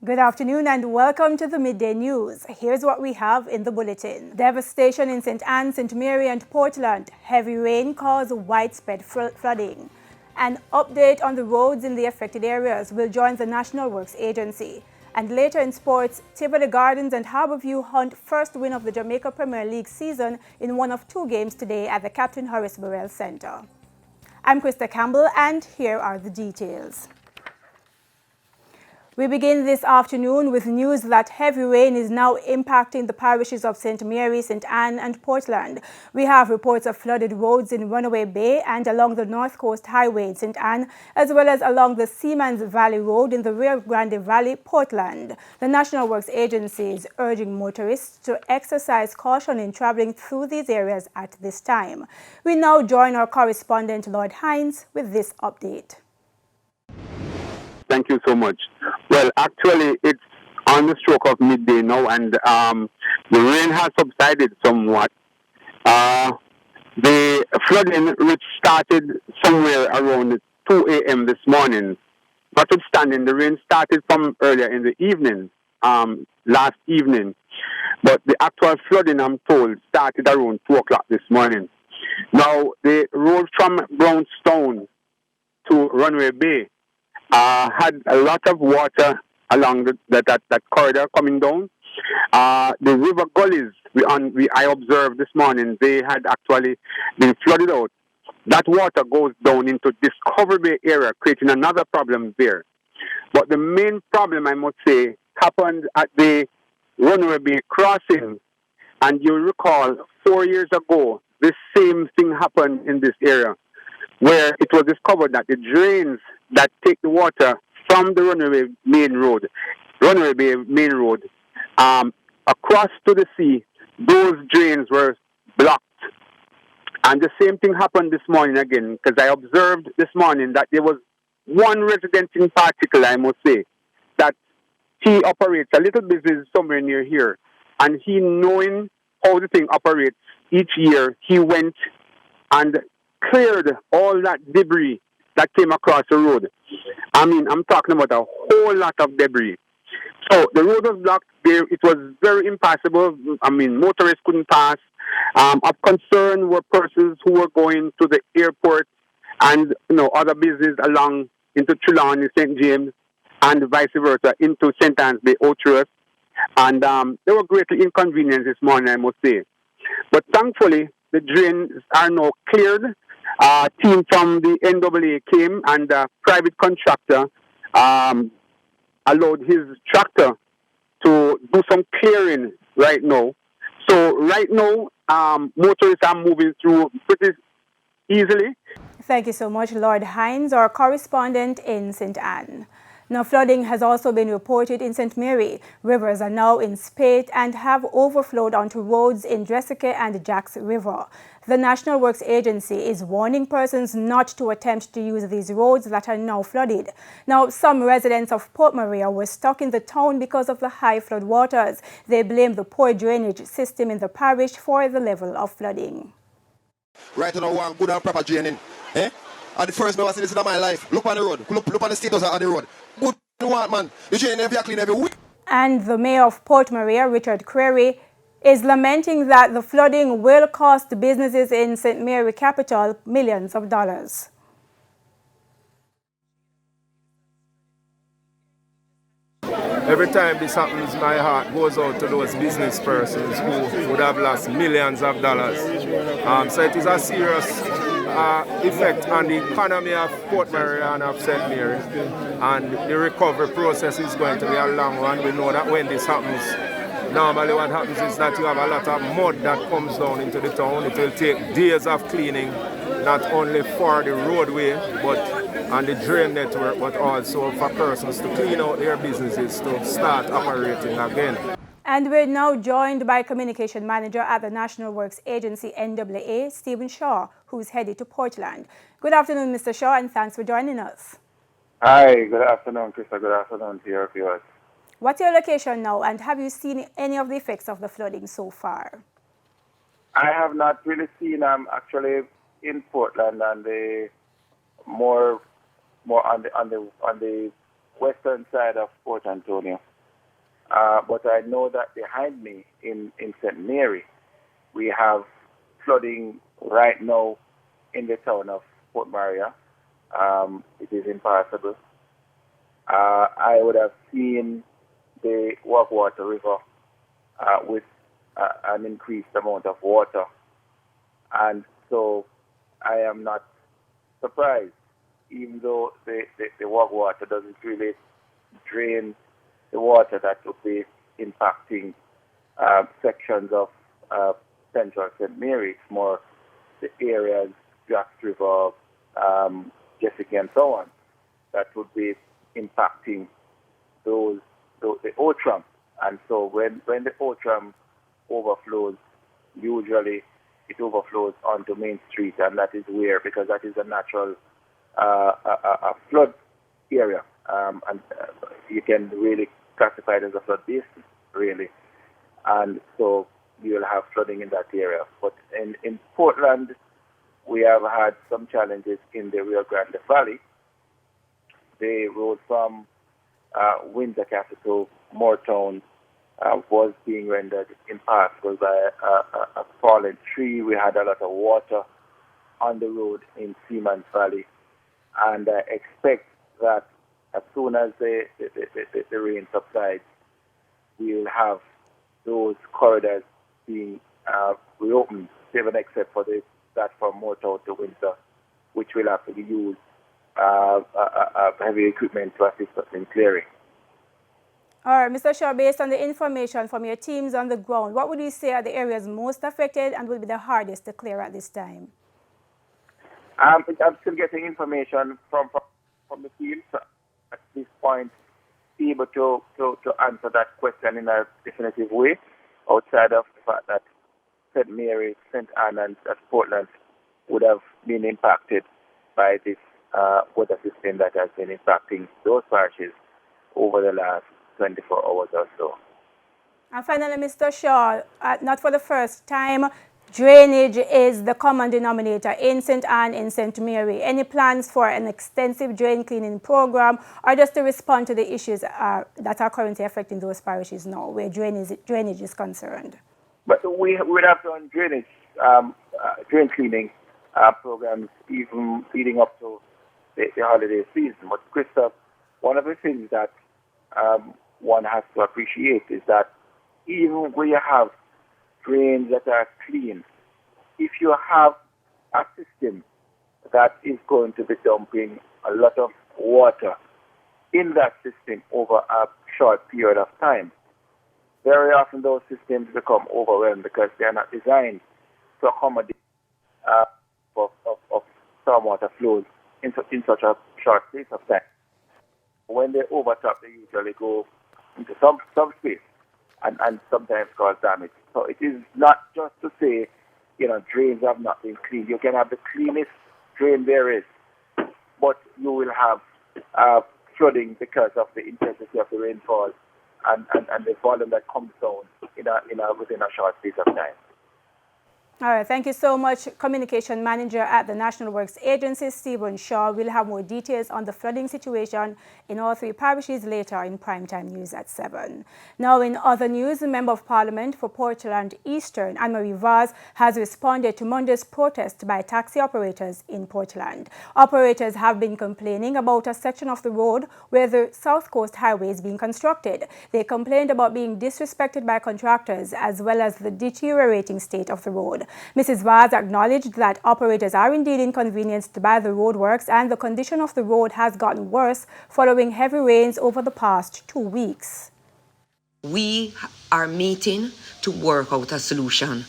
Good afternoon and welcome to the Midday News. Here's what we have in the bulletin. Devastation in St. Anne, St. Mary and Portland. Heavy rain caused widespread flooding. An update on the roads in the affected areas will join the National Works Agency. And later in sports, Tivoli Gardens and Harborview hunt first win of the Jamaica Premier League season in one of two games today at the Captain Horace Burrell Center. I'm Krista Campbell and here are the details. We begin this afternoon with news that heavy rain is now impacting the parishes of St. Mary, St. Anne and Portland. We have reports of flooded roads in Runaway Bay and along the North Coast Highway in St. Anne, as well as along the Seamans Valley Road in the Rio Grande Valley, Portland. The National Works Agency is urging motorists to exercise caution in traveling through these areas at this time. We now join our correspondent Lloyd Hines with this update. Thank you so much. Well, actually, it's on the stroke of midday now, and the rain has subsided somewhat. The flooding, which started somewhere around 2 a.m. this morning, notwithstanding, the rain started from earlier in the evening, last evening. But the actual flooding, I'm told, started around 2 o'clock this morning. Now, the road from Brownstone to Runaway Bay had a lot of water along that corridor coming down. The river gullies I observed this morning, they had actually been flooded out. That water goes down into Discovery Bay area, creating another problem there. But the main problem, I must say, happened at the Runaway Bay crossing. And you'll recall 4 years ago, this same thing happened in this area, where it was discovered that the drains that take the water from the Runaway Bay main road, across to the sea, those drains were blocked. And the same thing happened this morning again, because I observed this morning that there was one resident in particular, I must say, that he operates a little business somewhere near here. And he, knowing how the thing operates each year, he went and cleared all that debris that came across the road. I mean, I'm talking about a whole lot of debris. So the road was blocked. It was very impassable. I mean, motorists couldn't pass. Of concern were persons who were going to the airport and other business along into Trelawney, St. James, and vice versa into St. Anne's Bay, Outruss. And they were greatly inconvenienced this morning, I must say. But thankfully, the drains are now cleared. Team from the NAA came and a private contractor allowed his tractor to do some clearing right now. So right now, motorists are moving through pretty easily. Thank you so much, Lord Hines, our correspondent in St. Anne. Now, flooding has also been reported in St. Mary. Rivers are now in spate and have overflowed onto roads in Dressica and Jacks River. The National Works Agency is warning persons not to attempt to use these roads that are now flooded. Now, some residents of Port Maria were stuck in the town because of the high flood waters. They blame the poor drainage system in the parish for the level of flooding. Right now, one good and proper draining. And the first time I see this in my life, look on the road, look on the status of the road. Good one, man. The drain every clean every week. And the mayor of Port Maria, Richard Creary, is lamenting that the flooding will cost businesses in St. Mary capital millions of dollars. Every time this happens, my heart goes out to those business persons who would have lost millions of dollars. So it is a serious effect on the economy of Port Maria and of St. Mary. And the recovery process is going to be a long one. We know that when this happens, normally what happens is that you have a lot of mud that comes down into the town. It will take days of cleaning, not only for the roadway, but on the drain network, but also for persons to clean out their businesses to start operating again. And we're now joined by Communication Manager at the National Works Agency, NAA, Stephen Shaw, who's headed to Portland. Good afternoon, Mr. Shaw, and thanks for joining us. Hi, good afternoon, Krista. Good afternoon to your viewers. What's your location now, and have you seen any of the effects of the flooding so far? I have not really seen. I'm actually in Portland, and the more on the western side of Port Antonio. But I know that behind me in St. Mary, we have flooding right now in the town of Port Maria. It is impassable. I would have seen the Wagwater River with an increased amount of water. And so I am not surprised, even though the Wagwater doesn't really drain the water that would be impacting sections of central St. Mary. It's more the areas, Jax River, Jessica, and so on, that would be impacting the Outram. And so when the Outram overflows, usually it overflows onto Main Street, and that is where, because that is a natural a flood area, and you can really classify it as a flood basin, really. And so you will have flooding in that area. But in Portland, we have had some challenges in the Rio Grande Valley. The road from Windsor Capital, Moortown, was being rendered impassable by a fallen tree. We had a lot of water on the road in Seaman's Valley, and I expect that as soon as the rain subsides, we will have those corridors being reopened, even except for that from Moortown to Windsor, which will have to be used heavy equipment to assist us in clearing. All right, Mr. Shaw, based on the information from your teams on the ground, what would you say are the areas most affected and will be the hardest to clear at this time? I'm still getting information from the teams at this point, be able to answer that question in a definitive way, outside of the fact that St. Mary, St. Anne, and Portland would have been impacted by this water system that has been impacting those parishes over the last 24 hours or so. And finally, Mr. Shaw, not for the first time, drainage is the common denominator in St. Anne, in St. Mary. Any plans for an extensive drain cleaning program, or just to respond to the issues that are currently affecting those parishes now, where drainage is concerned? But we would have done drainage, drain cleaning programs even leading up to the holiday season. But Christoph, one of the things that one has to appreciate is that even where you have drains that are clean, if you have a system that is going to be dumping a lot of water in that system over a short period of time, very often those systems become overwhelmed because they are not designed to accommodate of stormwater flows in such a short space of time. When they overtop, they usually go into some space and sometimes cause damage. So it is not just to say, drains have not been cleaned. You can have the cleanest drain there is, but you will have flooding because of the intensity of the rainfall and the volume that comes down within a short space of time. All right, thank you so much, Communication Manager at the National Works Agency, Stephen Shaw. We'll have more details on the flooding situation in all three parishes later in Primetime News at 7. Now, in other news, the Member of Parliament for Portland Eastern, Anne-Marie Vaz, has responded to Monday's protest by taxi operators in Portland. Operators have been complaining about a section of the road where the South Coast Highway is being constructed. They complained about being disrespected by contractors as well as the deteriorating state of the road. Mrs. Vaz acknowledged that operators are indeed inconvenienced by the roadworks and the condition of the road has gotten worse following heavy rains over the past 2 weeks. We are meeting to work out a solution.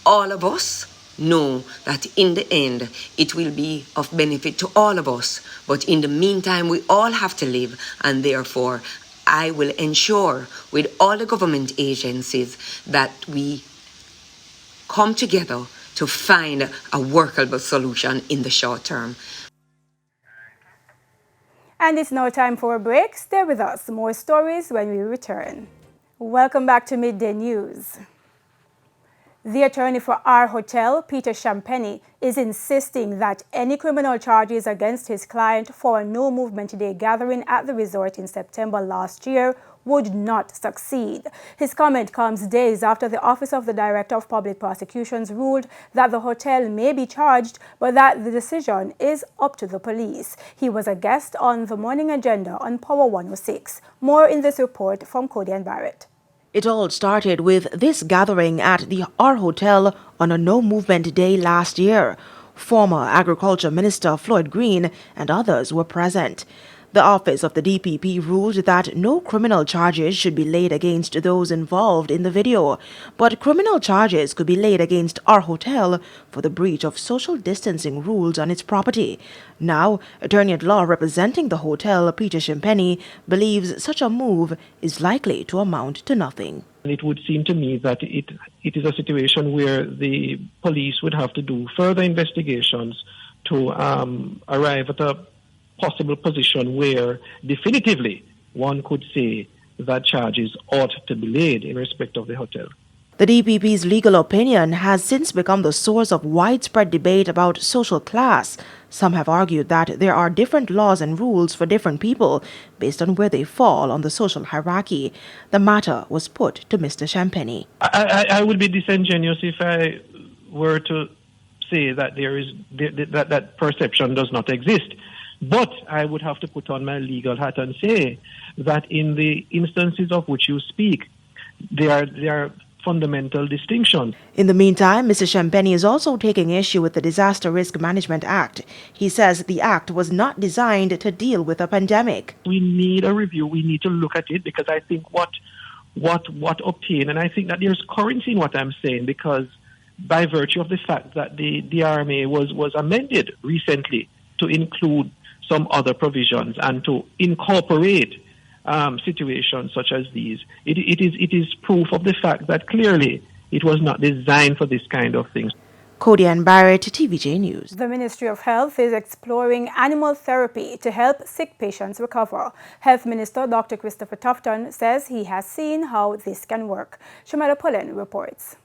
All of us know that in the end it will be of benefit to all of us, but in the meantime we all have to live, and therefore I will ensure with all the government agencies that we come together to find a workable solution in the short term. And it's now time for a break. Stay with us. More stories when we return. Welcome back to Midday News. The attorney for our hotel, Peter Champagne, is insisting that any criminal charges against his client for a No Movement Day gathering at the resort in September last year would not succeed. His comment comes days after the Office of the Director of Public Prosecutions ruled that the hotel may be charged, but that the decision is up to the police. He was a guest on the morning agenda on Power 106. More in this report from Cody and Barrett. It all started with this gathering at the R Hotel on a No Movement Day last year. Former Agriculture Minister Floyd Green and others were present. The office of the DPP ruled that no criminal charges should be laid against those involved in the video, but criminal charges could be laid against our hotel for the breach of social distancing rules on its property. Now, attorney-at-law representing the hotel, Peter Champagne, believes such a move is likely to amount to nothing. It would seem to me that it is a situation where the police would have to do further investigations to arrive at a possible position where definitively one could say that charges ought to be laid in respect of the hotel. The DPP's legal opinion has since become the source of widespread debate about social class. Some have argued that there are different laws and rules for different people based on where they fall on the social hierarchy. The matter was put to Mr. Champagne. I would be disingenuous if I were to say that that perception does not exist. But I would have to put on my legal hat and say that in the instances of which you speak, there are fundamental distinctions. In the meantime, Mr. Champagne is also taking issue with the Disaster Risk Management Act. He says the act was not designed to deal with a pandemic. We need a review. We need to look at it because I think what obtained, and I think that there's currency in what I'm saying because by virtue of the fact that the DRMA was amended recently to include some other provisions and to incorporate situations such as these. It is proof of the fact that clearly it was not designed for this kind of thing. Cody and Barrett, TVJ News. The Ministry of Health is exploring animal therapy to help sick patients recover. Health Minister Dr. Christopher Tufton says he has seen how this can work. Shamala Pullen reports.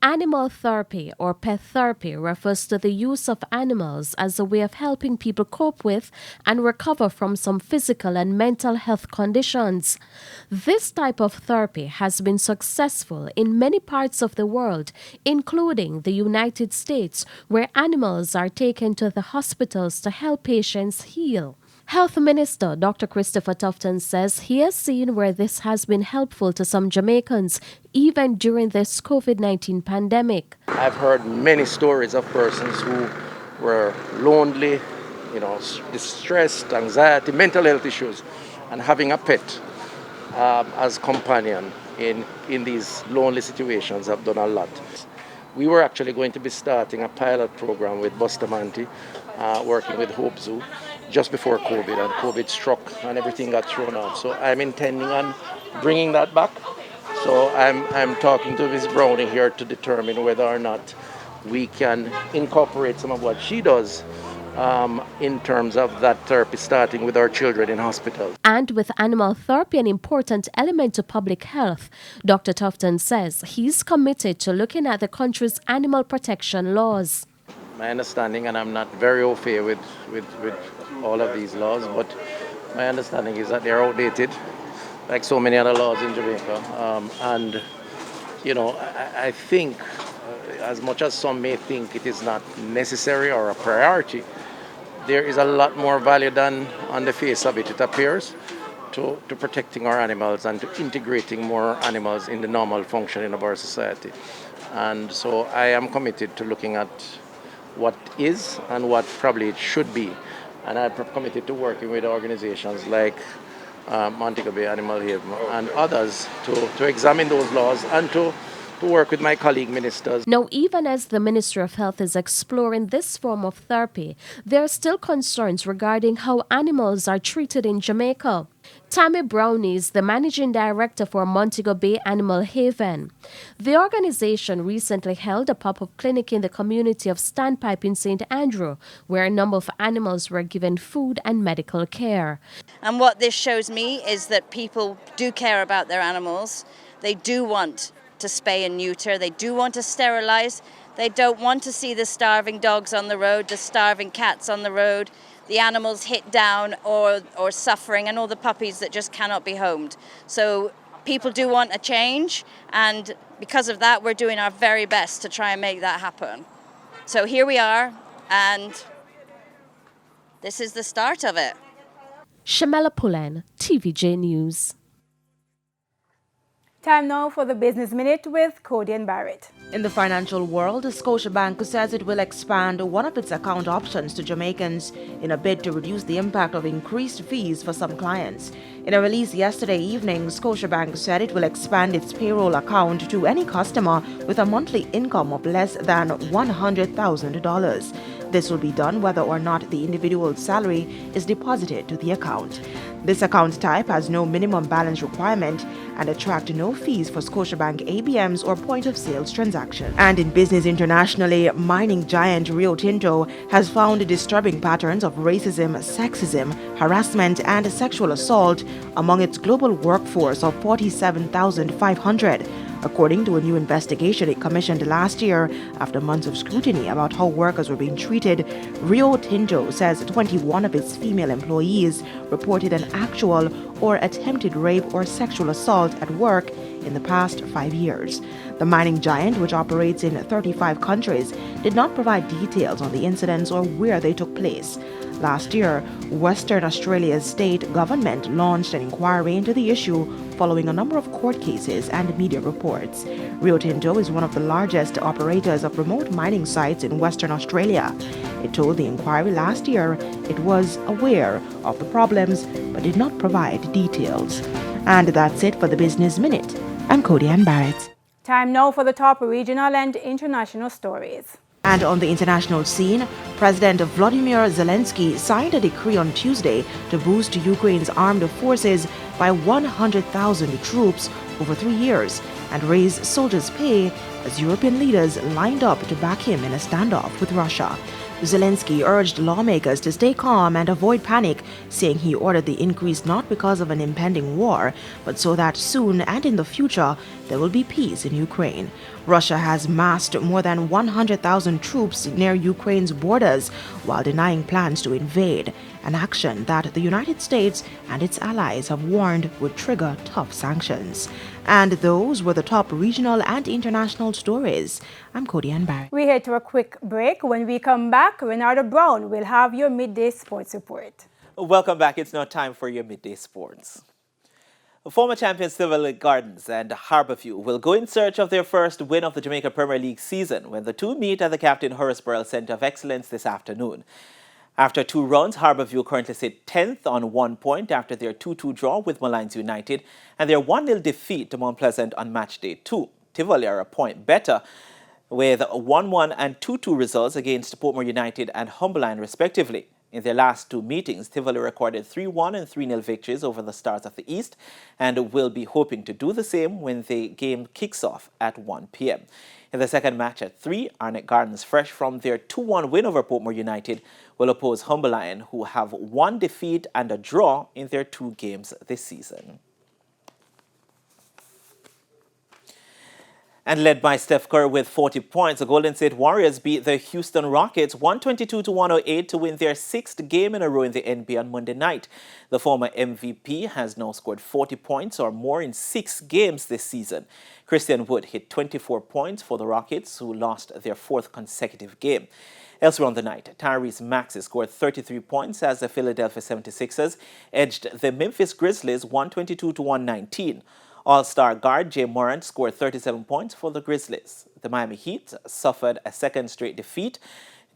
Animal therapy or pet therapy refers to the use of animals as a way of helping people cope with and recover from some physical and mental health conditions. This type of therapy has been successful in many parts of the world, including the United States, where animals are taken to the hospitals to help patients heal. Health Minister Dr. Christopher Tufton says he has seen where this has been helpful to some Jamaicans, even during this COVID-19 pandemic. I've heard many stories of persons who were lonely, distressed, anxiety, mental health issues, and having a pet as companion in these lonely situations have done a lot. We were actually going to be starting a pilot program with Bustamante, working with Hope Zoo, just before COVID, and COVID struck and everything got thrown out. So I'm intending on bringing that back. So I'm talking to Ms. Browning here to determine whether or not we can incorporate some of what she does in terms of that therapy, starting with our children in hospitals. And with animal therapy an important element to public health, Dr. Tufton says he's committed to looking at the country's animal protection laws. My understanding, and I'm not very au fait with all of these laws, but my understanding is that they're outdated, like so many other laws in Jamaica. I think, as much as some may think it is not necessary or a priority, there is a lot more value than on the face of it appears to protecting our animals and to integrating more animals in the normal functioning of our society. And so I am committed to looking at what is and what probably it should be. And I'm committed to working with organizations like Montego Bay Animal Haven and others to examine those laws and to work with my colleague ministers. Now, even as the Ministry of Health is exploring this form of therapy, there are still concerns regarding how animals are treated in Jamaica. Tammy Brownie is the managing director for Montego Bay Animal Haven. The organization recently held a pop-up clinic in the community of Standpipe in St. Andrew, where a number of animals were given food and medical care. And what this shows me is that people do care about their animals. They do want to spay and neuter. They do want to sterilize. They don't want to see the starving dogs on the road, the starving cats on the road, the animals hit down or suffering, and all the puppies that just cannot be homed. So people do want a change, and because of that, we're doing our very best to try and make that happen. So here we are, and this is the start of it. Shamela Pullen, TVJ News. Time now for the Business Minute with Cody and Barrett. In the financial world, Scotiabank says it will expand one of its account options to Jamaicans in a bid to reduce the impact of increased fees for some clients. In a release yesterday evening, Scotiabank said it will expand its payroll account to any customer with a monthly income of less than $100,000. This will be done whether or not the individual's salary is deposited to the account. This account type has no minimum balance requirement and attract no fees for Scotiabank ABMs or point-of-sales transactions. And in business internationally, mining giant Rio Tinto has found disturbing patterns of racism, sexism, harassment, and sexual assault among its global workforce of 47,500. According to a new investigation it commissioned last year after months of scrutiny about how workers were being treated, Rio Tinto says 21 of its female employees reported an actual or attempted rape or sexual assault at work in the past 5 years. The mining giant, which operates in 35 countries, did not provide details on the incidents or where they took place. Last year, Western Australia's state government launched an inquiry into the issue following a number of court cases and media reports. Rio Tinto is one of the largest operators of remote mining sites in Western Australia. It told the inquiry last year it was aware of the problems but did not provide details. And that's it for the Business Minute. I'm Cody Ann Barrett. Time now for the top regional and international stories. And on the international scene, President Volodymyr Zelensky signed a decree on Tuesday to boost Ukraine's armed forces by 100,000 troops over 3 years and raise soldiers' pay as European leaders lined up to back him in a standoff with Russia. Zelensky urged lawmakers to stay calm and avoid panic, saying he ordered the increase not because of an impending war, but so that soon and in the future there will be peace in Ukraine. Russia has massed more than 100,000 troops near Ukraine's borders while denying plans to invade, an action that the United States and its allies have warned would trigger tough sanctions. And those were the top regional and international stories. I'm Cody Ann Barrett. We head to a quick break. When we come back, Renata Brown will have your midday sports report. Welcome back. It's now time for your midday sports. Former champions Tivoli Gardens and Harborview will go in search of their first win of the Jamaica Premier League season when the two meet at the Captain Horace Burrell Centre of Excellence this afternoon. After 2 rounds, Harborview currently sit 10th on 1 point after their 2-2 draw with Malines United and their 1-0 defeat to Mount Pleasant on match day 2. Tivoli are a point better with 1-1 and 2-2 results against Portmore United and Humberline respectively. In their last 2 meetings, Tivoli recorded 3-1 and 3-0 victories over the Stars of the East and will be hoping to do the same when the game kicks off at 1 p.m. In the second match at 3, Arnett Gardens, fresh from their 2-1 win over Portmore United, will oppose Humberline, who have 1 defeat and a draw in their 2 games this season. And led by Steph Curry with 40 points, the Golden State Warriors beat the Houston Rockets 122-108 to win their 6th game in a row in the NBA on Monday night. The former MVP has now scored 40 points or more in 6 games this season. Christian Wood hit 24 points for the Rockets, who lost their 4th consecutive game. Elsewhere on the night, Tyrese Maxey scored 33 points as the Philadelphia 76ers edged the Memphis Grizzlies 122-119. All-star guard Jay Morant scored 37 points for the Grizzlies. The Miami Heat suffered a 2nd straight defeat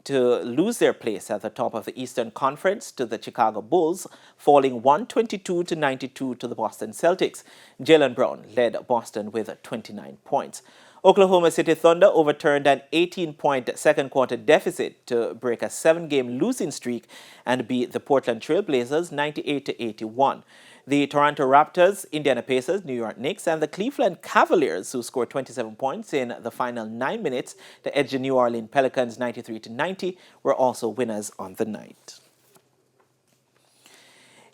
to lose their place at the top of the Eastern Conference to the Chicago Bulls, falling 122-92 to the Boston Celtics. Jaylen Brown led Boston with 29 points. Oklahoma City Thunder overturned an 18-point second-quarter deficit to break a 7-game losing streak and beat the Portland Trail Blazers 98-81. The Toronto Raptors, Indiana Pacers, New York Knicks, and the Cleveland Cavaliers, who scored 27 points in the final 9 minutes to edge the New Orleans Pelicans 93-90, were also winners on the night.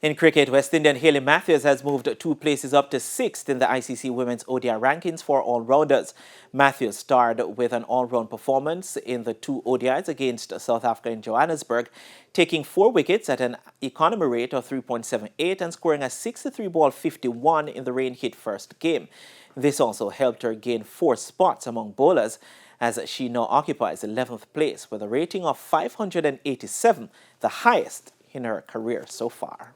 In cricket, West Indian Hayley Matthews has moved 2 places up to 6th in the ICC Women's ODI rankings for all-rounders. Matthews starred with an all-round performance in the 2 ODIs against South Africa in Johannesburg, taking 4 wickets at an economy rate of 3.78 and scoring a 63-ball 51 in the rain-hit first game. This also helped her gain 4 spots among bowlers, as she now occupies 11th place with a rating of 587, the highest in her career so far.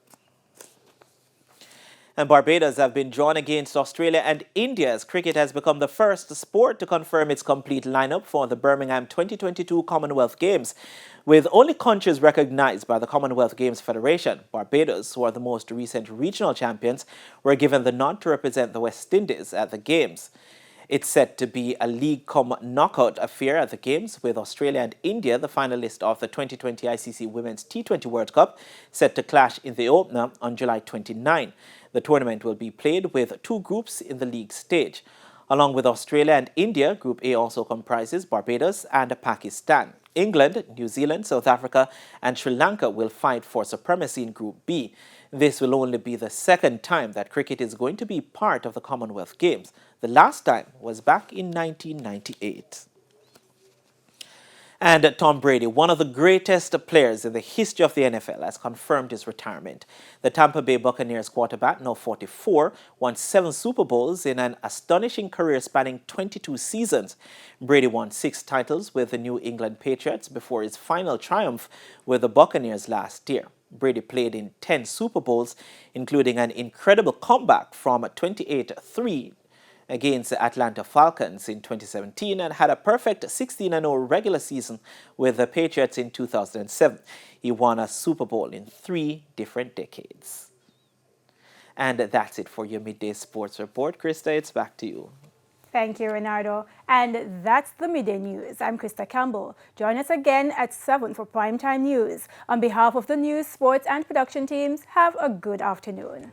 And Barbados have been drawn against Australia and India as cricket has become the first sport to confirm its complete lineup for the Birmingham 2022 Commonwealth Games. With only countries recognized by the Commonwealth Games Federation, Barbados, who are the most recent regional champions, were given the nod to represent the West Indies at the Games. It's set to be a league-cum knockout affair at the Games, with Australia and India, the finalists of the 2020 ICC Women's T20 World Cup, set to clash in the opener on July 29. The tournament will be played with 2 groups in the league stage. Along with Australia and India, Group A also comprises Barbados and Pakistan. England, New Zealand, South Africa and Sri Lanka will fight for supremacy in Group B. This will only be the second time that cricket is going to be part of the Commonwealth Games. The last time was back in 1998. And Tom Brady, one of the greatest players in the history of the NFL, has confirmed his retirement. The Tampa Bay Buccaneers quarterback, now 44, won 7 Super Bowls in an astonishing career spanning 22 seasons. Brady won 6 titles with the New England Patriots before his final triumph with the Buccaneers last year. Brady played in 10 Super Bowls, including an incredible comeback from 28-3 against the Atlanta Falcons in 2017 and had a perfect 16-0 regular season with the Patriots in 2007. He won a Super Bowl in 3 different decades. And that's it for your Midday Sports Report. Krista, it's back to you. Thank you, Renardo. And that's the Midday News. I'm Krista Campbell. Join us again at 7 for Primetime News. On behalf of the news, sports and production teams, have a good afternoon.